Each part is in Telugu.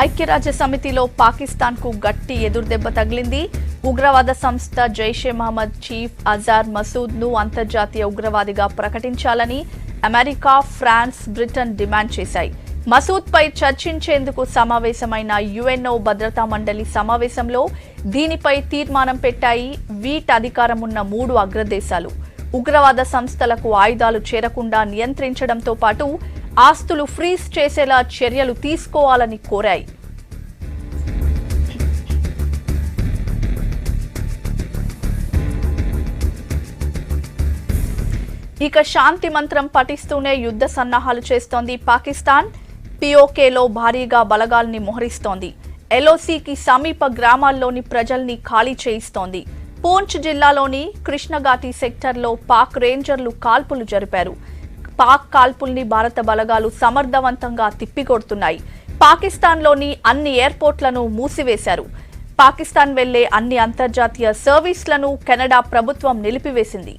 ఐక్యరాజ్య సమితిలో పాకిస్తాన్కు గట్టి ఎదురుదెబ్బ తగిలింది. ఉగ్రవాద సంస్థ జైషే మహమ్మద్ చీఫ్ అజార్ మసూద్ను అంతర్జాతీయ ఉగ్రవాదిగా ప్రకటించాలని అమెరికా, ఫ్రాన్స్, బ్రిటన్ డిమాండ్ చేశాయి. మసూద్పై చర్చించేందుకు సమావేశమైన యుఎన్ఓ భద్రతా మండలి సమావేశంలో దీనిపై తీర్మానం పెట్టాయి. వీట్ అధికారం ఉన్న 3 అగ్రదేశాలు ఉగ్రవాద సంస్థలకు ఆయుధాలు చేరకుండా నియంత్రించడంతో పాటు ఆస్తులు ఫ్రీజ్ చేసేలా చర్యలు తీసుకోవాలని కోరాయి. ఇక శాంతి మంత్రం పఠిస్తూనే యుద్ధ సన్నాహాలు చేస్తోంది పాకిస్తాన్. పిఓకేలో భారీగా బలగాల్ని మోహరిస్తోంది. ఎల్ఓసికి సమీప గ్రామాల్లోని ప్రజల్ని ఖాళీ చేయిస్తోంది. పూంచ్ జిల్లాలోని కృష్ణఘాటి సెక్టర్లో పాక్ రేంజర్లు కాల్పులు జరిపారు. పాక్ కాల్పుల్ని భారత బలగాలు సమర్థవంతంగా తిప్పికొడుతున్నాయి. పాకిస్తాన్లోని అన్ని ఎయిర్పోర్ట్లను మూసివేశారు. పాకిస్తాన్ వెళ్లే అన్ని అంతర్జాతీయ సర్వీసులను కెనడా ప్రభుత్వం నిలిపివేసింది.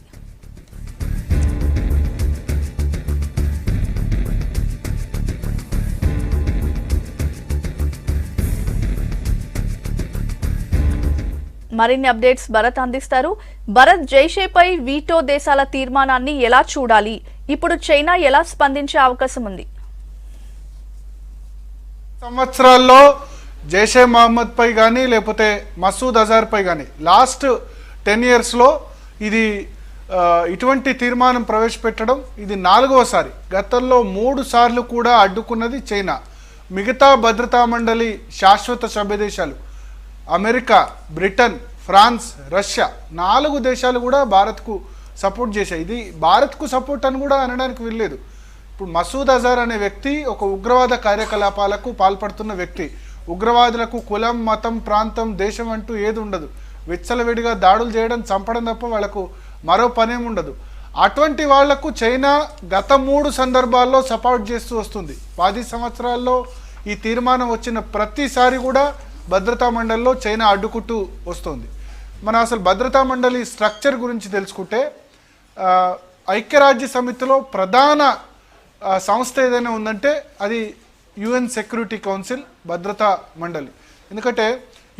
మరిన్ని అప్డేట్స్ భరత్ అందిస్తారు. భరత్, జైషేపై వీటో దేశాల తీర్మానాన్ని ఎలా చూడాలి? ఇప్పుడు చైనా ఎలా స్పందించే అవకాశం ఉంది? సంవత్సరాల్లో జైషే మహమ్మద్ పై కానీ లేకపోతే మసూద్ అజార్ పై కానీ లాస్ట్ 10 yearsలో ఇది ఇటువంటి తీర్మానం ప్రవేశపెట్టడం ఇది 4వసారి. గతంలో 3 సార్లు కూడా అడ్డుకున్నది చైనా. మిగతా భద్రతా మండలి శాశ్వత సభ్య దేశాలు అమెరికా, బ్రిటన్, ఫ్రాన్స్, రష్యా 4 దేశాలు కూడా భారత్కు సపోర్ట్ చేశాయి. ఇది భారత్కు సపోర్ట్ అని కూడా అనడానికి వీల్లేదు. ఇప్పుడు మసూద్ అజార్ అనే వ్యక్తి ఒక ఉగ్రవాద కార్యకలాపాలకు పాల్పడుతున్న వ్యక్తి. ఉగ్రవాదులకు కులం, మతం, ప్రాంతం, దేశం అంటూ ఏది ఉండదు. విచ్చలవిడిగా దాడులు చేయడం, చంపడం తప్ప వాళ్ళకు మరో పనేం ఉండదు. అటువంటి వాళ్లకు చైనా గత 3 సందర్భాల్లో సపోర్ట్ చేస్తూ వస్తుంది. 10 సంవత్సరాల్లో ఈ తీర్మానం వచ్చిన ప్రతిసారి కూడా భద్రతా మండలిలో చైనా అడ్డుకుంటూ వస్తుంది. మనం అసలు భద్రతా మండలి స్ట్రక్చర్ గురించి తెలుసుకుంటే ఐక్యరాజ్య సమితిలో ప్రధాన సంస్థ ఏదైనా ఉందంటే అది యుఎన్ సెక్యూరిటీ కౌన్సిల్ భద్రతా మండలి. ఎందుకంటే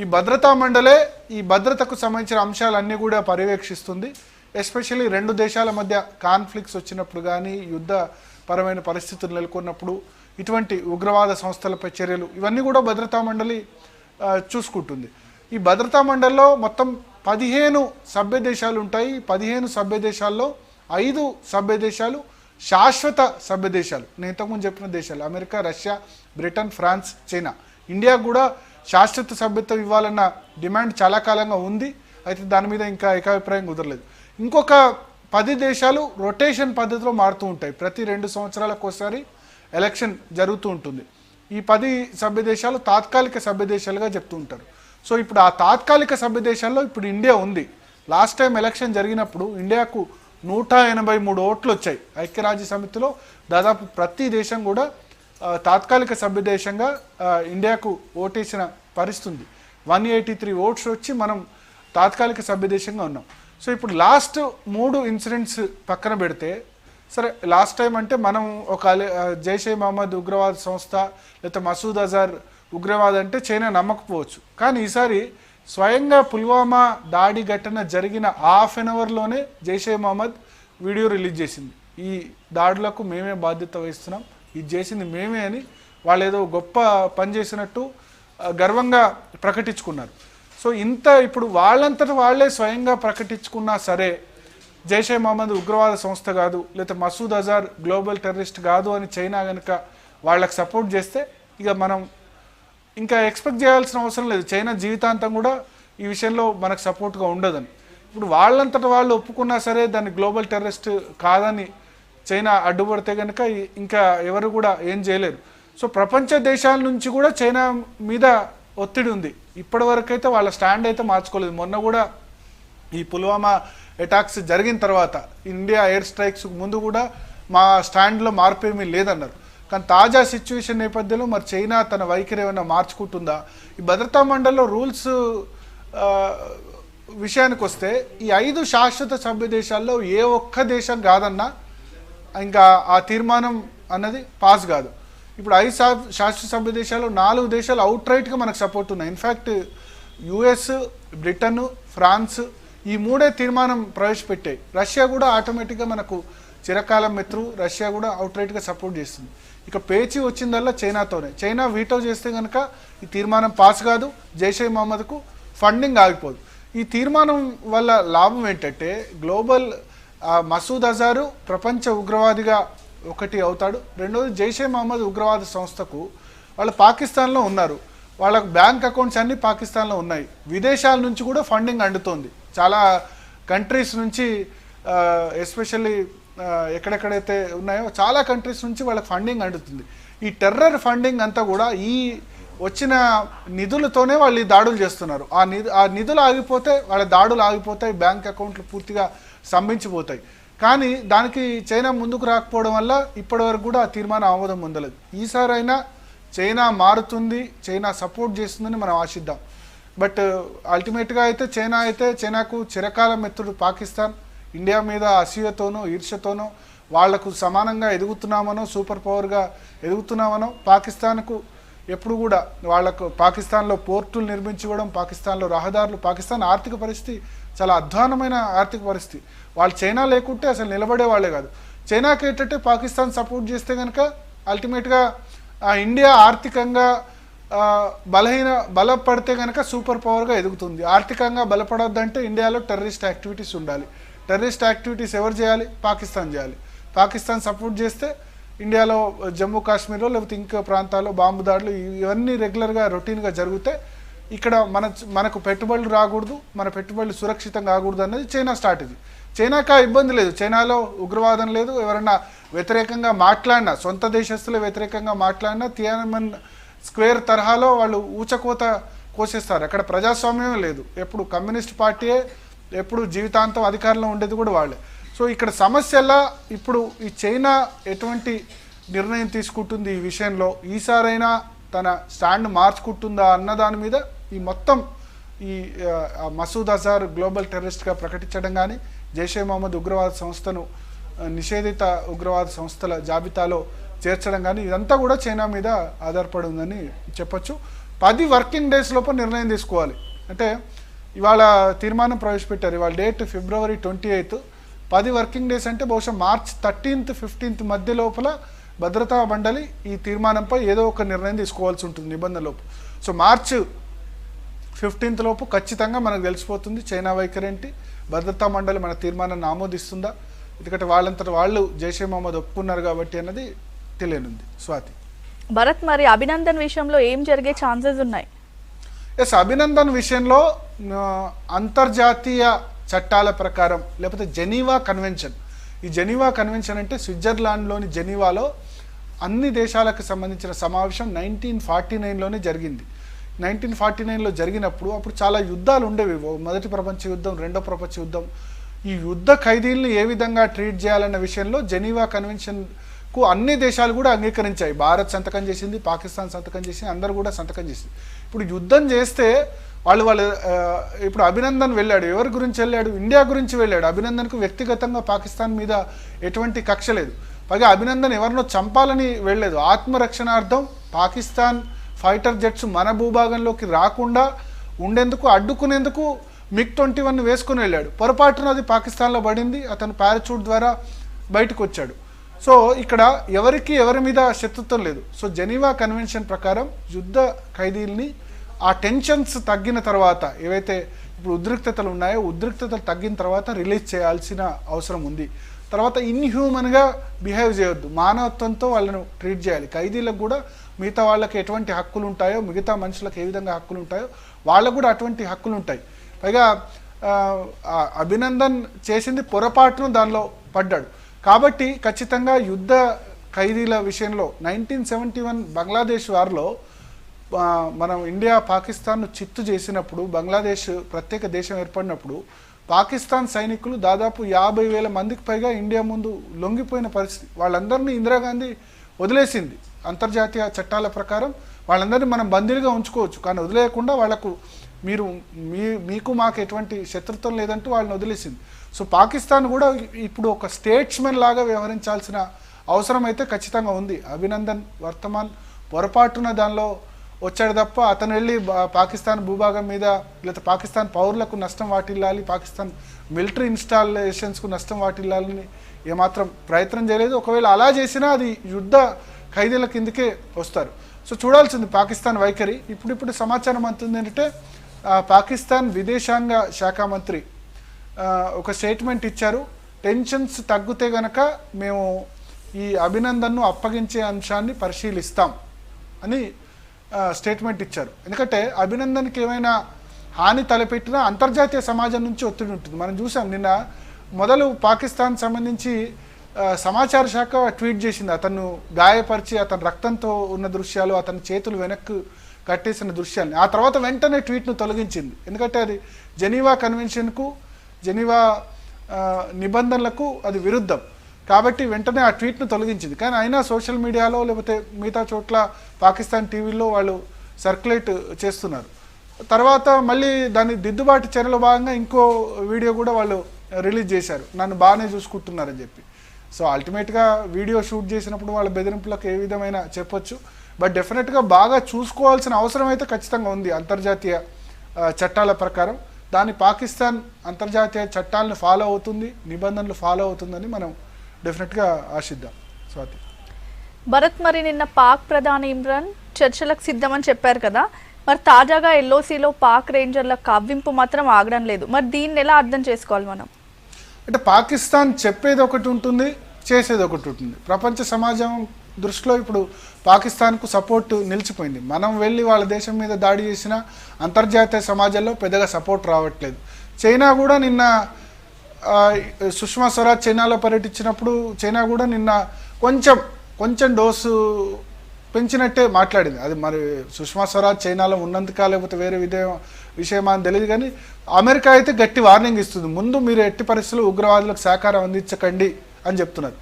ఈ భద్రతా మండలే ఈ భద్రతకు సంబంధించిన అంశాలన్నీ కూడా పర్యవేక్షిస్తుంది. ఎస్పెషల్లీ 2 దేశాల మధ్య కాన్ఫ్లిక్ట్స్ వచ్చినప్పుడు కానీ, యుద్ధపరమైన పరిస్థితులు నెలకొన్నప్పుడు, ఇటువంటి ఉగ్రవాద సంస్థలపై చర్యలు ఇవన్నీ కూడా భద్రతా మండలి చూసుకుంటుంది. ఈ భద్రతా మండలిలో మొత్తం 15 సభ్య దేశాలు ఉంటాయి. 15 సభ్య దేశాల్లో 5 సభ్య దేశాలు శాశ్వత సభ్య దేశాలు. నేను ఇంతకుముందు చెప్పిన దేశాలు America, Russia, Britain, France, China. India కూడా శాశ్వత సభ్యత్వం ఇవ్వాలన్న డిమాండ్ చాలా కాలంగా ఉంది. అయితే దాని మీద ఇంకా ఏకాభిప్రాయం కుదరలేదు. ఇంకొక 10 దేశాలు రొటేషన్ పద్ధతిలో మారుతూ ఉంటాయి. ప్రతి 2 సంవత్సరాలకు ఒకసారి ఎలక్షన్ జరుగుతూ ఉంటుంది. ఈ 10 సభ్య దేశాలు తాత్కాలిక సభ్య దేశాలుగా చెప్తూ ఉంటారు. సో ఇప్పుడు ఆ తాత్కాలిక సభ్య దేశాల్లో ఇప్పుడు ఇండియా ఉంది. లాస్ట్ టైం ఎలక్షన్ జరిగినప్పుడు ఇండియాకు 183 ఓట్లు వచ్చాయి. ఐక్యరాజ్య సమితిలో దాదాపు ప్రతి దేశం కూడా తాత్కాలిక సభ్య దేశంగా ఇండియాకు ఓటేసిన పరిస్థితి. 183 ఓట్స్ వచ్చి మనం తాత్కాలిక సభ్య దేశంగా ఉన్నాం. సో ఇప్పుడు లాస్ట్ 3 ఇన్సిడెంట్స్ పక్కన పెడితే, సరే లాస్ట్ టైం అంటే మనం ఒక జైషే మహమ్మద్ ఉగ్రవాద సంస్థ లేకపోతే మసూద్ అజార్ ఉగ్రవాద అంటే చైనా నమ్మకపోవచ్చు. కానీ ఈసారి స్వయంగా పుల్వామా దాడి ఘటన జరిగిన ½ an hourలోనే జైషే మహమ్మద్ వీడియో రిలీజ్ చేసింది. ఈ దాడులకు మేమే బాధ్యత వహిస్తున్నాం, ఇది చేసింది మేమే అని వాళ్ళు ఏదో గొప్ప పని చేసినట్టు గర్వంగా ప్రకటించుకున్నారు. సో ఇంత ఇప్పుడు వాళ్ళంతటా వాళ్ళే స్వయంగా ప్రకటించుకున్నా సరే జైషే మహమ్మద్ ఉగ్రవాద సంస్థ కాదు, లేకపోతే మసూద్ అజార్ గ్లోబల్ టెర్రరిస్ట్ కాదు అని చైనా కనుక వాళ్ళకి సపోర్ట్ చేస్తే ఇక మనం ఇంకా ఎక్స్పెక్ట్ చేయాల్సిన అవసరం లేదు. చైనా జీవితాంతం కూడా ఈ విషయంలో మనకు సపోర్ట్గా ఉండదని. ఇప్పుడు వాళ్ళంతటా వాళ్ళు ఒప్పుకున్నా సరే దాన్ని గ్లోబల్ టెర్రరిస్ట్ కాదని చైనా అడ్డుపడితే కనుక ఇంకా ఎవరు కూడా ఏం చేయలేరు. సో ప్రపంచ దేశాల నుంచి కూడా చైనా మీద ఒత్తిడి ఉంది. ఇప్పటివరకు అయితే వాళ్ళ స్టాండ్ అయితే మార్చుకోలేదు. మొన్న కూడా ఈ పుల్వామా అటాక్స్ జరిగిన తర్వాత ఇండియా ఎయిర్ స్ట్రైక్స్ ముందు కూడా మా స్టాండ్లో మార్పు ఏమీ లేదన్నారు. కానీ తాజా సిచ్యువేషన్ నేపథ్యంలో మరి చైనా తన వైఖరి ఏమైనా మార్చుకుంటుందా? ఈ భద్రతా మండలిలో రూల్స్ విషయానికి వస్తే ఈ 5 శాశ్వత సభ్య దేశాల్లో ఏ ఒక్క దేశం కాదన్నా ఇంకా ఆ తీర్మానం అన్నది పాస్ కాదు. ఇప్పుడు 5 శాసనసభ్య దేశాలు 4 దేశాలు అవుట్రైట్గా మనకు సపోర్ట్ ఉన్నాయి. ఇన్ఫ్యాక్ట్ యుఎస్, బ్రిటన్, ఫ్రాన్స్ ఈ 3 తీర్మానం ప్రవేశపెట్టాయి. రష్యా కూడా ఆటోమేటిక్గా మనకు చిరకాలం మిత్రుడు, రష్యా కూడా అవుట్రైట్గా సపోర్ట్ చేస్తుంది. ఇక పేచి వచ్చిందల్లా చైనాతోనే. చైనా వీటో చేస్తే కనుక ఈ తీర్మానం పాస్ కాదు, జైషే మహమ్మద్కు ఫండింగ్ ఆగిపోదు. ఈ తీర్మానం వల్ల లాభం ఏంటంటే గ్లోబల్ మసూద్ అజారు ప్రపంచ ఉగ్రవాదిగా ఒకటి అవుతాడు. రెండోది జైషే మహమ్మద్ ఉగ్రవాద సంస్థకు వాళ్ళు పాకిస్తాన్లో ఉన్నారు, వాళ్ళ బ్యాంక్ అకౌంట్స్ అన్నీ పాకిస్తాన్లో ఉన్నాయి, విదేశాల నుంచి కూడా ఫండింగ్ అందుతోంది. చాలా కంట్రీస్ నుంచి ఎస్పెషల్లీ ఎక్కడెక్కడైతే ఉన్నాయో చాలా కంట్రీస్ నుంచి వాళ్ళకి ఫండింగ్ అందుతుంది. ఈ టెర్రర్ ఫండింగ్ అంతా కూడా ఈ వచ్చిన నిధులతోనే వాళ్ళు ఈ దాడులు చేస్తున్నారు. ఆ నిధులు ఆగిపోతే వాళ్ళ దాడులు ఆగిపోతాయి, బ్యాంక్ అకౌంట్లు పూర్తిగా స్తంభించిపోతాయి. కానీ దానికి చైనా ముందుకు రాకపోవడం వల్ల ఇప్పటివరకు కూడా ఆ తీర్మానం ఆమోదం పొందలేదు. ఈసారైనా చైనా మారుతుంది, చైనా సపోర్ట్ చేస్తుందని మనం ఆశిద్దాం. బట్ అల్టిమేట్గా అయితే చైనాకు చిరకాల మిత్రుడు పాకిస్తాన్. ఇండియా మీద అసూయతోనో ఈర్ష్యతోనో వాళ్లకు సమానంగా ఎదుగుతున్నామనో సూపర్ పవర్గా ఎదుగుతున్నామనో పాకిస్తాన్కు ఎప్పుడు కూడా వాళ్లకు పాకిస్తాన్లో పోర్టులు నిర్మించుకోవడం, పాకిస్తాన్లో రహదారులు, పాకిస్తాన్ ఆర్థిక పరిస్థితి చాలా అధ్వానమైన ఆర్థిక పరిస్థితి. వాళ్ళు చైనా లేకుంటే అసలు నిలబడే వాళ్ళే కాదు. చైనాకి ఏంటంటే పాకిస్తాన్ సపోర్ట్ చేస్తే కనుక అల్టిమేట్గా ఇండియా ఆర్థికంగా బలపడితే కనుక సూపర్ పవర్గా ఎదుగుతుంది. ఆర్థికంగా బలపడొద్దంటే ఇండియాలో టెర్రరిస్ట్ యాక్టివిటీస్ ఉండాలి. టెర్రరిస్ట్ యాక్టివిటీస్ ఎవరు చేయాలి? పాకిస్తాన్ చేయాలి. పాకిస్తాన్ సపోర్ట్ చేస్తే ఇండియాలో జమ్మూ కాశ్మీర్లో లేకపోతే ఇంకా ప్రాంతాల్లో బాంబు దాడులు ఇవన్నీ రెగ్యులర్గా రొటీన్గా జరిగితే ఇక్కడ మనకు పెట్టుబడులు రాకూడదు, మన పెట్టుబడులు సురక్షితం కాకూడదు అన్నది చైనా స్ట్రాటజీ. చైనాకి ఆ ఇబ్బంది లేదు, చైనాలో ఉగ్రవాదం లేదు. ఎవరన్నా వ్యతిరేకంగా మాట్లాడినా, సొంత దేశస్తులే వ్యతిరేకంగా మాట్లాడినా తియానన్మెన్ స్క్వేర్ తరహాలో వాళ్ళు ఊచకోత కోసేస్తారు. అక్కడ ప్రజాస్వామ్యం లేదు, ఎప్పుడు కమ్యూనిస్ట్ పార్టీయే ఎప్పుడు జీవితాంతం అధికారంలో ఉండేది కూడా వాళ్ళే. సో ఇక్కడ సమస్యలా ఇప్పుడు ఈ చైనా ఎటువంటి నిర్ణయం తీసుకుంటుంది ఈ విషయంలో, ఈసారైనా తన స్టాండ్ మార్చుకుంటుందా అన్న దాని మీద ఈ మొత్తం ఈ మసూద్ అజార్ గ్లోబల్ టెర్రరిస్ట్గా ప్రకటించడం కానీ, జైషే మహమ్మద్ ఉగ్రవాద సంస్థను నిషేధిత ఉగ్రవాద సంస్థల జాబితాలో చేర్చడం కానీ ఇదంతా కూడా చైనా మీద ఆధారపడి ఉందని చెప్పొచ్చు. 10 వర్కింగ్ డేస్ లోపల నిర్ణయం తీసుకోవాలి. అంటే ఇవాళ తీర్మానం ప్రవేశపెట్టారు, ఇవాళ డేట్ ఫిబ్రవరి 28. 10 వర్కింగ్ డేస్ అంటే బహుశా మార్చ్ 13th 15th మధ్య లోపల భద్రతా మండలి ఈ తీర్మానంపై ఏదో ఒక నిర్ణయం తీసుకోవాల్సి ఉంటుంది నిబంధనలోపు. సో మార్చ్ 15th లోపు ఖచ్చితంగా మనకు తెలిసిపోతుంది చైనా వైఖరి ఏంటి, భద్రతా మండలి మన తీర్మానాన్ని ఆమోదిస్తుందా, ఎందుకంటే వాళ్ళంతట వాళ్ళు జైషే మహమ్మద్ ఒప్పుకున్నారు కాబట్టి అన్నది తెలియనుంది. స్వాతి. భరత్, మరి అభినందన్ విషయంలో ఏం జరిగే ఛాన్సెస్ ఉన్నాయి? ఎస్, అభినందన్ విషయంలో అంతర్జాతీయ చట్టాల ప్రకారం లేకపోతే జెనీవా కన్వెన్షన్, ఈ జెనీవా కన్వెన్షన్ అంటే స్విట్జర్లాండ్లోని జెనీవాలో అన్ని దేశాలకు సంబంధించిన సమావేశం 1949లోనే జరిగింది. 1949లో జరిగినప్పుడు అప్పుడు చాలా యుద్ధాలు ఉండేవి, మొదటి ప్రపంచ యుద్ధం, రెండో ప్రపంచ యుద్ధం. ఈ యుద్ధ ఖైదీలను ఏ విధంగా ట్రీట్ చేయాలన్న విషయంలో జెనీవా కన్వెన్షన్కు అన్ని దేశాలు కూడా అంగీకరించాయి. భారత్ సంతకం చేసింది, పాకిస్తాన్ సంతకం చేసింది, అందరూ కూడా సంతకం చేసింది. ఇప్పుడు యుద్ధం చేస్తే వాళ్ళు ఇప్పుడు అభినందన్ వెళ్ళాడు, ఎవరి గురించి వెళ్ళాడు? ఇండియా గురించి వెళ్ళాడు. అభినందన్కు వ్యక్తిగతంగా పాకిస్తాన్ మీద ఎటువంటి కక్ష లేదు. పైగా అభినందన్ ఎవరినో చంపాలని వెళ్ళలేదు, ఆత్మరక్షణార్థం పాకిస్తాన్ ఫైటర్ జెట్స్ మన భూభాగంలోకి రాకుండా ఉండేందుకు, అడ్డుకునేందుకు MiG-21 వేసుకుని వెళ్ళాడు. పొరపాటున అది పాకిస్తాన్లో పడింది, అతను పారాచూట్ ద్వారా బయటకు వచ్చాడు. సో ఇక్కడ ఎవరి మీద శత్రుత్వం లేదు. సో జెనీవా కన్వెన్షన్ ప్రకారం యుద్ధ ఖైదీల్ని ఆ టెన్షన్స్ తగ్గిన తర్వాత, ఏవైతే ఇప్పుడు ఉద్రిక్తతలు ఉన్నాయో ఉద్రిక్తతలు తగ్గిన తర్వాత రిలీజ్ చేయాల్సిన అవసరం ఉంది. తర్వాత ఇన్హ్యూమన్గా బిహేవ్ చేయొద్దు, మానవత్వంతో వాళ్ళను ట్రీట్ చేయాలి. ఖైదీలకు కూడా మిగతా వాళ్ళకి ఎటువంటి హక్కులు ఉంటాయో, మిగతా మనుషులకు ఏ విధంగా హక్కులు ఉంటాయో వాళ్ళకు కూడా అటువంటి హక్కులు ఉంటాయి. పైగా అభినందన్ చేసింది పొరపాటును దానిలో పడ్డాడు కాబట్టి ఖచ్చితంగా యుద్ధ ఖైదీల విషయంలో 1971 బంగ్లాదేశ్ వార్లో మనం ఇండియా పాకిస్తాన్ను చిత్తు చేసినప్పుడు, బంగ్లాదేశ్ ప్రత్యేక దేశం ఏర్పడినప్పుడు పాకిస్తాన్ సైనికులు దాదాపు 50,000 మందికి పైగా ఇండియా ముందు లొంగిపోయిన పరిస్థితి. వాళ్ళందరినీ ఇందిరాగాంధీ వదిలేసింది. అంతర్జాతీయ చట్టాల ప్రకారం వాళ్ళందరినీ మనం బందీలుగా ఉంచుకోవచ్చు, కానీ వదిలేయకుండా వాళ్లకు మీకు మాకు ఎటువంటి శత్రుత్వం లేదంటూ వాళ్ళని వదిలేసింది. సో పాకిస్తాన్ కూడా ఇప్పుడు ఒక స్టేట్స్మెన్ లాగా వ్యవహరించాల్సిన అవసరం అయితే ఖచ్చితంగా ఉంది. అభినందన్ వర్తమాన్ పొరపాటున దానిలో వచ్చాడు తప్ప అతను వెళ్ళి పాకిస్తాన్ భూభాగం మీద లేదా పాకిస్తాన్ పౌరులకు నష్టం వాటిల్లాలి, పాకిస్తాన్ మిలిటరీ ఇన్స్టాలేషన్స్కు నష్టం వాటిల్లాలని ఏమాత్రం ప్రయత్నం చేయలేదు. ఒకవేళ అలా చేసినా అది యుద్ధ ఖైదీల కిందకే వస్తారు. సో చూడాల్సింది పాకిస్తాన్ వైఖరి. ఇప్పుడు సమాచారం అంతుంది ఏంటంటే పాకిస్తాన్ విదేశాంగ శాఖ మంత్రి ఒక స్టేట్మెంట్ ఇచ్చారు. టెన్షన్స్ తగ్గితే గనక మేము ఈ అభినందన్ను అప్పగించే అంశాన్ని పరిశీలిస్తాం అని స్టేట్మెంట్ ఇచ్చారు. ఎందుకంటే అభినందన్కి ఏమైనా హాని తలపెట్టినా అంతర్జాతీయ సమాజం నుంచి ఒత్తిడి ఉంటుంది. మనం చూసాం నిన్న మొదలు పాకిస్తాన్ సంబంధించి సమాచార శాఖ ట్వీట్ చేసింది, అతను గాయపరిచి అతను రక్తంతో ఉన్న దృశ్యాలు, అతని చేతులు వెనక్కు కట్టేసిన దృశ్యాన్ని. ఆ తర్వాత వెంటనే ట్వీట్ను తొలగించింది. ఎందుకంటే అది జెనీవా కన్వెన్షన్కు, జెనీవా నిబంధనలకు అది విరుద్ధం కాబట్టి వెంటనే ఆ ట్వీట్ను తొలగించింది. కానీ అయినా సోషల్ మీడియాలో లేకపోతే మిగతా చోట్ల పాకిస్తాన్ టీవీల్లో వాళ్ళు సర్క్యులేట్ చేస్తున్నారు. తర్వాత మళ్ళీ దాని దిద్దుబాటు చర్యలో భాగంగా ఇంకో వీడియో కూడా వాళ్ళు రిలీజ్ చేశారు, నన్ను బాగానే చూసుకుంటున్నారని చెప్పి. సో అల్టిమేట్గా వీడియో షూట్ చేసినప్పుడు వాళ్ళ బెదిరింపులకు ఏ విధమైన చెప్పొచ్చు, బట్ డెఫినెట్గా బాగా చూసుకోవాల్సిన అవసరం అయితే ఖచ్చితంగా ఉంది అంతర్జాతీయ చట్టాల ప్రకారం. దాని పాకిస్తాన్ అంతర్జాతీయ చట్టాలను ఫాలో అవుతుంది, నిబంధనలు ఫాలో అవుతుందని మనం డెఫినెట్గా ఆశిద్దాం. స్వాతి భరత్, మరి నిన్న పాక్ ప్రధాని ఇమ్రాన్ చర్చలకు సిద్ధమని చెప్పారు కదా, మరి తాజాగా ఎల్ఓసిలో పాక్ రేంజర్ల కవ్వింపు మాత్రం ఆగడం లేదు. మరి దీన్ని ఎలా అర్థం చేసుకోవాలి మనం? అంటే పాకిస్తాన్ చెప్పేది ఒకటి ఉంటుంది, చేసేది ఒకటి ఉంటుంది. ప్రపంచ సమాజం దృష్టిలో ఇప్పుడు పాకిస్తాన్కు సపోర్ట్ నిలిచిపోయింది. మనం వెళ్ళి వాళ్ళ దేశం మీద దాడి చేసిన అంతర్జాతీయ సమాజంలో పెద్దగా సపోర్ట్ రావట్లేదు. చైనా కూడా నిన్న సుష్మా స్వరాజ్ చైనాలో పర్యటించినప్పుడు చైనా కూడా నిన్న కొంచెం డోసు పెంచినట్టే మాట్లాడింది. అది మరి సుష్మా స్వరాజ్ చైనాలో ఉన్నందుక లేకపోతే వేరే విషయమా అని తెలియదు. కానీ అమెరికా అయితే గట్టి వార్నింగ్ ఇస్తుంది, ముందు మీరు ఎట్టి పరిస్థితుల్లో ఉగ్రవాదులకు సహకారం అందించకండి అని చెప్తున్నారు.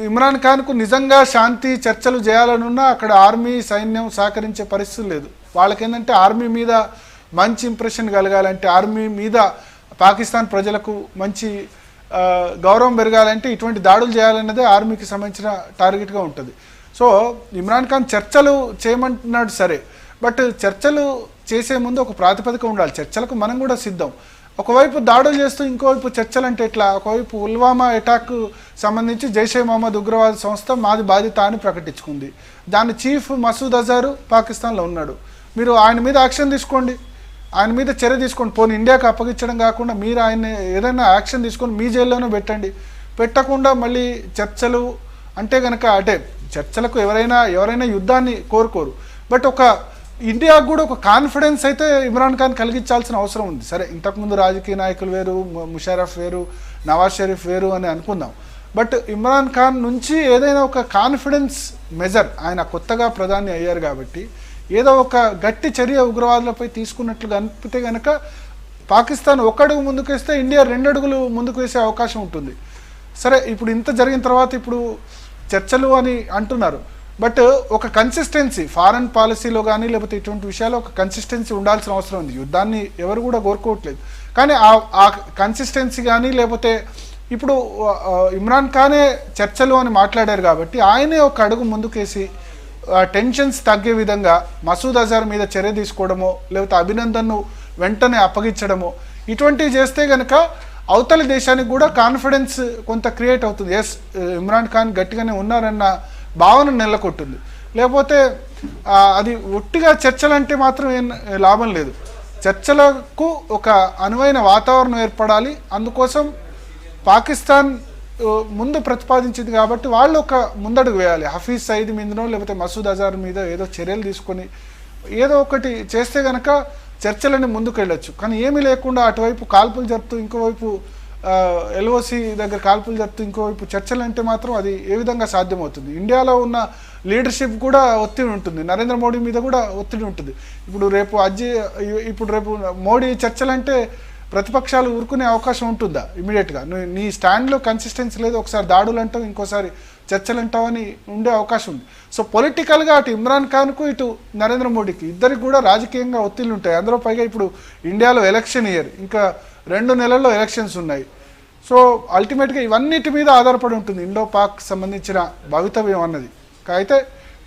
ఇమ్రాన్ ఖాన్కు నిజంగా శాంతి చర్చలు చేయాలనున్నా అక్కడ ఆర్మీ సైన్యం సహకరించే పరిస్థితి లేదు. వాళ్ళకేంటంటే ఆర్మీ మీద మంచి ఇంప్రెషన్ కలగాలంటే, ఆర్మీ మీద పాకిస్తాన్ ప్రజలకు మంచి గౌరవం పెరగాలంటే ఇటువంటి దాడులు చేయాలన్నదే ఆర్మీకి సంబంధించిన టార్గెట్గా ఉంటుంది. సో ఇమ్రాన్ ఖాన్ చర్చలు చేయమంటున్నాడు సరే, బట్ చర్చలు చేసే ముందు ఒక ప్రాతిపదిక ఉండాలి. చర్చలకు మనం కూడా సిద్ధం. ఒకవైపు దాడులు చేస్తూ ఇంకోవైపు చర్చలు అంటే ఎట్లా? ఒకవైపు పుల్వామా అటాక్ సంబంధించి జైషే మహమ్మద్ ఉగ్రవాద సంస్థ మాది బాధ్యత అని ప్రకటించుకుంది. దాని చీఫ్ మసూద్ అజారు పాకిస్తాన్లో ఉన్నాడు. మీరు ఆయన మీద యాక్షన్ తీసుకోండి, ఆయన మీద చర్య తీసుకోండి. పోనీ ఇండియాకు అప్పగించడం కాకుండా మీరు ఆయన ఏదైనా యాక్షన్ తీసుకొని మీ జైల్లోనే పెట్టండి. పెట్టకుండా మళ్ళీ చర్చలు అంటే కనుక అంటే చర్చలకు ఎవరైనా యుద్ధాన్ని కోరుకోరు. బట్ ఒక ఇండియాకు కూడా ఒక కాన్ఫిడెన్స్ అయితే ఇమ్రాన్ ఖాన్ కలిగించాల్సిన అవసరం ఉంది. సరే, ఇంతకుముందు రాజకీయ నాయకులు వేరు, ముషారఫ్ వేరు, నవాజ్ షరీఫ్ వేరు అని అనుకుందాం. బట్ ఇమ్రాన్ ఖాన్ నుంచి ఏదైనా ఒక కాన్ఫిడెన్స్ మెజర్, ఆయన కొత్తగా ప్రధాని అయ్యారు కాబట్టి ఏదో ఒక గట్టి చర్య ఉగ్రవాదులపై తీసుకున్నట్లు అనిపితే కనుక పాకిస్తాన్ ఒక అడుగు ముందుకు వేస్తే ఇండియా 2 అడుగులు ముందుకు వేసే అవకాశం ఉంటుంది. సరే, ఇప్పుడు ఇంత జరిగిన తర్వాత ఇప్పుడు చర్చలు అని అంటున్నారు, బట్ ఒక కన్సిస్టెన్సీ ఫారెన్ పాలసీలో కానీ లేకపోతే ఇటువంటి విషయాల్లో ఒక కన్సిస్టెన్సీ ఉండాల్సిన అవసరం ఉంది. యుద్ధాన్ని ఎవరు కూడా కోరుకోవట్లేదు, కానీ ఆ కన్సిస్టెన్సీ కానీ లేకపోతే ఇప్పుడు ఇమ్రాన్ ఖానే చర్చలు అని మాట్లాడారు కాబట్టి ఆయనే ఒక అడుగు ముందుకేసి టెన్షన్స్ తగ్గే విధంగా మసూద్ అజార్ మీద చర్య తీసుకోవడమో లేకపోతే అభినందన్ను వెంటనే అప్పగించడమో ఇటువంటివి చేస్తే కనుక అవతలి దేశానికి కూడా కాన్ఫిడెన్స్ కొంత క్రియేట్ అవుతుంది. ఎస్, ఇమ్రాన్ ఖాన్ గట్టిగానే ఉన్నారన్న భావన నెలకొట్టుంది. లేకపోతే అది ఒట్టిగా చర్చలంటే మాత్రం ఏం లాభం లేదు. చర్చలకు ఒక అనువైన వాతావరణం ఏర్పడాలి. అందుకోసం పాకిస్తాన్ ముందు ప్రతిపాదించింది కాబట్టి వాళ్ళు ఒక ముందడుగు వేయాలి. హఫీజ్ సయీద్ మీదనో లేకపోతే మసూద్ అజార్ మీద ఏదో చర్యలు తీసుకొని ఏదో ఒకటి చేస్తే కనుక చర్చలని ముందుకు వెళ్ళొచ్చు. కానీ ఏమీ లేకుండా అటువైపు కాల్పులు జరుపుతూ ఇంకోవైపు ఎల్ఓసి దగ్గర కాల్పులు జరుపుతూ ఇంకోవైపు చర్చలు అంటే మాత్రం అది ఏ విధంగా సాధ్యమవుతుంది? ఇండియాలో ఉన్న లీడర్షిప్ కూడా ఒత్తిడి ఉంటుంది, నరేంద్ర మోడీ మీద కూడా ఒత్తిడి ఉంటుంది. ఇప్పుడు రేపు మోడీ చర్చలంటే ప్రతిపక్షాలు ఊరుకునే అవకాశం ఉంటుందా? ఇమీడియట్గా నీ స్టాండ్లో కన్సిస్టెన్సీ లేదు, ఒకసారి దాడులు అంటావు, ఇంకోసారి చర్చలు అంటావు అని ఉండే అవకాశం ఉంది. సో పొలిటికల్గా అటు ఇమ్రాన్ ఖాన్కు ఇటు నరేంద్ర మోడీకి ఇద్దరికి కూడా రాజకీయంగా ఒత్తిళ్ళు ఉంటాయి. అందులో పైగా ఇప్పుడు ఇండియాలో ఎలక్షన్ ఇయర్, ఇంకా 2 నెలల్లో ఎలక్షన్స్ ఉన్నాయి. సో అల్టిమేట్గా ఇవన్నిటి మీద ఆధారపడి ఉంటుంది ఇండో పాక్ సంబంధించిన భవితవ్యం అన్నది. అయితే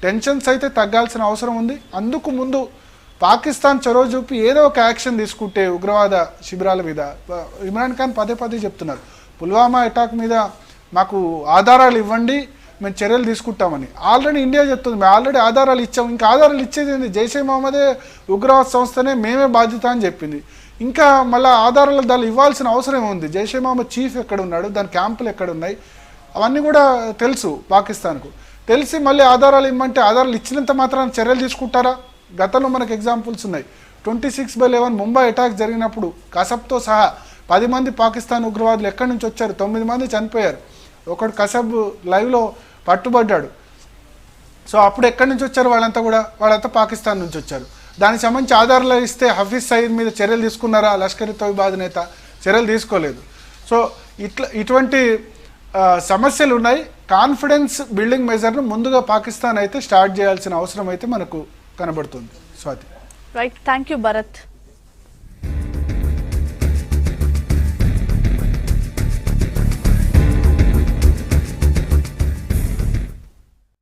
టెన్షన్స్ అయితే తగ్గాల్సిన అవసరం ఉంది. అందుకు ముందు పాకిస్తాన్ చొరవ చూపి ఏదో ఒక యాక్షన్ తీసుకుంటే ఉగ్రవాద శిబిరాల మీద, ఇమ్రాన్ ఖాన్ పదే పదే చెప్తున్నారు పుల్వామా అటాక్ మీద మాకు ఆధారాలు ఇవ్వండి, మేము చర్యలు తీసుకుంటామని. ఆల్రెడీ ఇండియా చెప్తుంది మేము ఆల్రెడీ ఆధారాలు ఇచ్చాం, ఇంకా ఆధారాలు ఇచ్చేది ఏంది, జైషే మహమ్మదే ఉగ్రవాద సంస్థనే మేమే బాధ్యత అని చెప్పింది. ఇంకా మళ్ళీ ఆధారాలు దాన్ని ఇవ్వాల్సిన అవసరం ఉంది. జైషే మహమ్మద్ చీఫ్ ఎక్కడ ఉన్నాడు, దాని క్యాంపులు ఎక్కడ ఉన్నాయి, అవన్నీ కూడా తెలుసు పాకిస్తాన్కు. తెలిసి మళ్ళీ ఆధారాలు ఇవ్వమంటే ఆధారాలు ఇచ్చినంత మాత్రాన చర్యలు తీసుకుంటారా? గతంలో మనకు ఎగ్జాంపుల్స్ ఉన్నాయి. 26/11 ముంబై అటాక్ జరిగినప్పుడు కసబ్తో సహా 10 మంది పాకిస్తాన్ ఉగ్రవాదులు ఎక్కడి నుంచి వచ్చారు, 9 మంది చనిపోయారు. ఒకడు కసబ్ లైవ్లో పట్టుబడ్డాడు. సో అప్పుడు ఎక్కడి నుంచి వచ్చారు వాళ్ళంతా పాకిస్తాన్ నుంచి వచ్చారు. దానికి సంబంధించి ఆధారాలు ఇస్తే హఫీజ్ సయీద్ మీద చర్యలు తీసుకున్నారా? లష్కర్ తోయిబాద్ నేత చర్యలు తీసుకోలేదు. సో ఇటువంటి సమస్యలు ఉన్నాయి. కాన్ఫిడెన్స్ బిల్డింగ్ మెజర్ను ముందుగా పాకిస్తాన్ అయితే స్టార్ట్ చేయాల్సిన అవసరం అయితే మనకు కనబడుతుంది. Swathi. Right, thank you Bharat.